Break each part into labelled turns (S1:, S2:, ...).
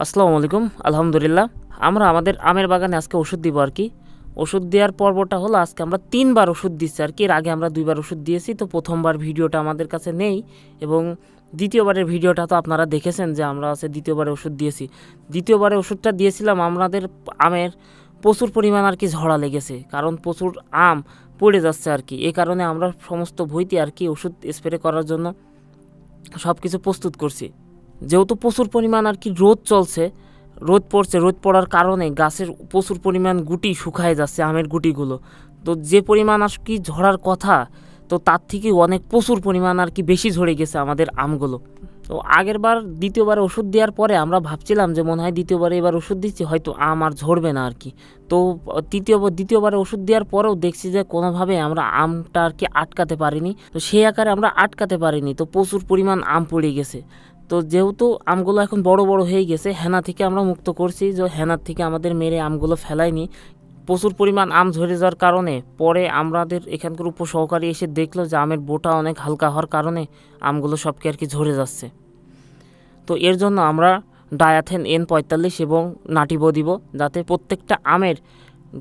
S1: আসসালামু আলাইকুম। আলহামদুলিল্লাহ আমরা আমাদের আমের বাগানে আজকে ওষুধ দিব আর কি। ওষুধ দেওয়ার পর্বটা হলো আজকে আমরা 3বার ওষুধ দিচ্ছি আর কি। এর আগে আমরা 2বার ওষুধ দিয়েছি, তো প্রথমবার ভিডিওটা আমাদের কাছে নেই এবং দ্বিতীয়বারের ভিডিওটা তো আপনারা দেখেছেন যে আমরা আছে দ্বিতীয়বারে ওষুধ দিয়েছি। দ্বিতীয়বারে ওষুধটা দিয়েছিলাম আমাদের আমের প্রচুর পরিমাণ আর কি ঝরা লেগেছে, কারণ প্রচুর আম পড়ে যাচ্ছে আর কি। এই কারণে আমরা সমস্ত ভুঁইতে আর কি ওষুধ স্প্রে করার জন্য সব কিছু প্রস্তুত করছি। যেহেতু প্রচুর পরিমাণ আর কি রোদ চলছে, রোদ পড়ছে, রোদ পড়ার কারণে গাছের প্রচুর পরিমাণ গুটি শুকায় যাচ্ছে, আমের গুটিগুলো। তো যে পরিমাণ আর কি ঝরার কথা, তো তার থেকে অনেক প্রচুর পরিমাণ আর কি বেশি ঝরে গেছে আমাদের আমগুলো। তো আগেরবার দ্বিতীয়বারে ওষুধ দেওয়ার পরে আমরা ভাবছিলাম যে মনে হয় দ্বিতীয়বারে এবার ওষুধ দিচ্ছি হয়তো আম আর ঝরবে না আর কি। তো দ্বিতীয়বারে ওষুধ দেওয়ার পরেও দেখছি যে কোনোভাবে আমরা আমটা আর কি আটকাতে পারিনি। তো সেই আকারে আমরা আটকাতে পারিনি, তো প্রচুর পরিমাণ আম পড়ে গেছে। তো যেহেতু আমগুলো এখন বড় বড় হয়ে গেছে, হেনা থেকে আমরা মুক্ত করছি, যে হেনার থেকে আমাদের মেরে আমগুলো ফেলাইনি। প্রচুর পরিমাণ আম ঝরে যাওয়ার কারণে পরে আমাদের এখানকার উপসহকারী এসে দেখলো যে আমের বোটা অনেক হালকা হওয়ার কারণে আমগুলো সবকে আর কি ঝরে যাচ্ছে। তো এর জন্য আমরা ডায়াথেন N45 এবং নাটিবো দিব, যাতে প্রত্যেকটা আমের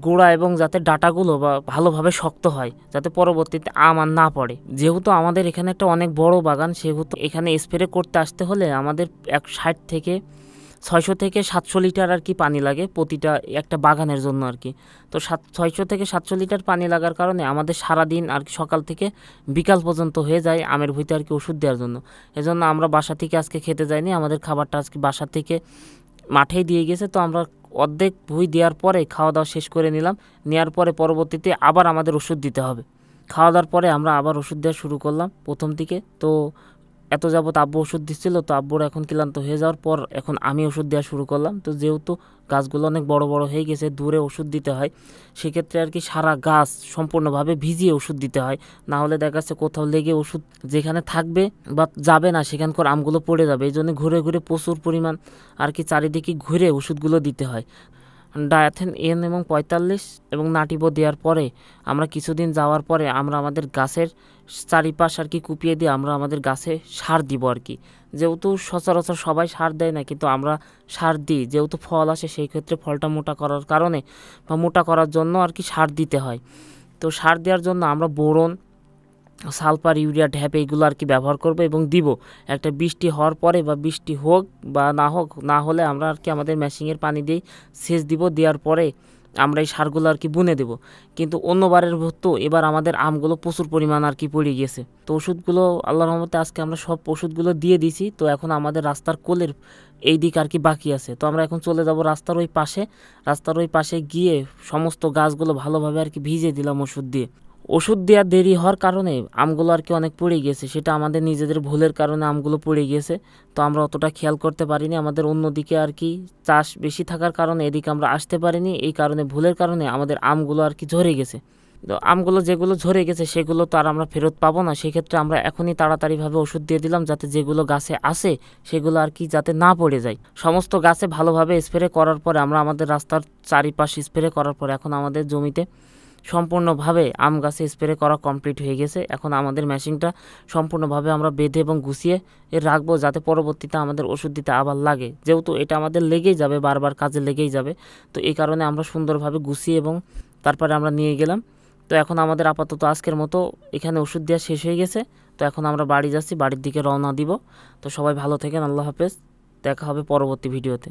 S1: গোড়া এবং যাতে ডাটাগুলো বা ভালোভাবে শক্ত হয়, যাতে পরবর্তীতে আম আর না পড়ে। যেহেতু আমাদের এখানে একটা অনেক বড় বাগান, সেহেতু এখানে স্প্রে করতে আসতে হলে আমাদের 60 থেকে 600 থেকে 700 লিটার আর কি পানি লাগে প্রতিটা একটা বাগানের জন্য আর কি। তো 600 থেকে 700 লিটার পানি লাগার কারণে আমাদের সারাদিন আর কি সকাল থেকে বিকাল পর্যন্ত হয়ে যায় আমের ভুঁইতে আর কি ওষুধ দেওয়ার জন্য। এজন্য আমরা বাসা থেকে আজকে খেতে যাইনি, আমাদের খাবারটা আজকে বাসা থেকে মাঠেই দিয়ে গেছে। তো আমরা অর্ধেক ভুঁই দেওয়ার পরে খাওয়া দাওয়া শেষ করে নিলাম, নেওয়ার পরে পরবর্তীতে আবার আমাদের ওষুধ দিতে হবে। খাওয়া দাওয়ার পরে আমরা আবার ওষুধ দেওয়া শুরু করলাম প্রথম থেকে। তো এত যাবত আব্বু ওষুধ দিচ্ছিল, তো আব্বুর এখন ক্লান্ত হয়ে যাওয়ার পর এখন আমি ওষুধ দেওয়া শুরু করলাম। তো যেহেতু গাছগুলো অনেক বড় বড় হয়ে গেছে, দূরে ওষুধ দিতে হয়, সেক্ষেত্রে আর কি সারা গাছ সম্পূর্ণভাবে ভিজিয়ে ওষুধ দিতে হয়, না হলে দেখা যাচ্ছে কোথাও লেগে ওষুধ যেখানে থাকবে বা যাবে না সেখানকার আমগুলো পড়ে যাবে। এই জন্য ঘুরে ঘুরে প্রচুর পরিমাণ আর কি চারিদিকে ঘুরে ওষুধগুলো দিতে হয়। ডায়াথেন N45 এবং নাটিবো দেওয়ার পরে আমরা কিছুদিন যাওয়ার পরে আমরা আমাদের গাছের চারিপাশ আর কি কুপিয়ে দিয়ে আমরা আমাদের গাছে সার দিব আর কি। যেহেতু সচরাচর সবাই সার দেয় না, কিন্তু আমরা সার দিই, যেহেতু ফল আসে সেই ক্ষেত্রে ফলটা মোটা করার কারণে বা মোটা করার জন্য আর কি সার দিতে হয়। তো সার দেওয়ার জন্য আমরা বোরন, সালফার, ইউরিয়া, ঢ্যাপ এইগুলো আর কি ব্যবহার করব এবং দিব। একটা বৃষ্টি হওয়ার পরে বা বৃষ্টি হোক বা না হোক, না হলে আমরা আর কি আমাদের মেশিনের পানি দিয়েই সেচ দিব। দেওয়ার পরে আমরা এই সারগুলো আর কি বুনে দেব। কিন্তু অন্যবারের মতো এবার আমাদের আমগুলো প্রচুর পরিমাণ আর কি পড়ে গিয়েছে। তো ওষুধগুলো আল্লাহর রহমতে আজকে আমরা সব ওষুধগুলো দিয়ে দিছি। তো এখন আমাদের রাস্তার কোলের এই দিক আর কি বাকি আছে। তো আমরা এখন চলে যাব রাস্তার ওই পাশে। রাস্তার ওই পাশে গিয়ে সমস্ত গাছগুলো ভালোভাবে আর কি ভিজিয়ে দিলাম ওষুধ দিয়ে। ওষুধ দেওয়া দেরি হওয়ার কারণে আমগুলো আর কি অনেক পড়ে গিয়েছে, সেটা আমাদের নিজেদের ভুলের কারণে আমগুলো পড়ে গিয়েছে। তো আমরা অতটা খেয়াল করতে পারিনি, আমাদের অন্যদিকে আর কি চাষ বেশি থাকার কারণে এদিকে আমরা আসতে পারিনি। এই কারণে ভুলের কারণে আমাদের আমগুলো আর কি ঝরে গেছে। তো আমগুলো যেগুলো ঝরে গেছে সেগুলো তো আর আমরা ফেরত পাবো না, সেক্ষেত্রে আমরা এখনই তাড়াতাড়িভাবে ওষুধ দিয়ে দিলাম, যাতে যেগুলো গাছে আসে সেগুলো আর কি যাতে না পড়ে যায়। সমস্ত গাছে ভালোভাবে স্প্রে করার পরে আমরা আমাদের রাস্তার চারিপাশে স্প্রে করার পরে এখন আমাদের জমিতে সম্পূর্ণভাবে আম গাছে স্প্রে করা কমপ্লিট হয়ে গেছে। এখন আমাদের মেশিনটা সম্পূর্ণভাবে আমরা বেঁধে এবং গুছিয়ে রাখবো, যাতে পরবর্তীতে আমাদের ওষুধ দিতে আবার লাগে। যেহেতু এটা আমাদের লেগেই যাবে, বারবার কাজে লেগেই যাবে, তো এই কারণে আমরা সুন্দরভাবে গুছিয়ে এবং তারপরে আমরা নিয়ে গেলাম। তো এখন আমাদের আপাতত আজকের মতো এখানে ওষুধ দেওয়া শেষ হয়ে গেছে। তো এখন আমরা বাড়ি যাচ্ছি, বাড়ির দিকে রওনা দিব। তো সবাই ভালো থাকেন, আল্লাহ হাফেজ, দেখা হবে পরবর্তী ভিডিওতে।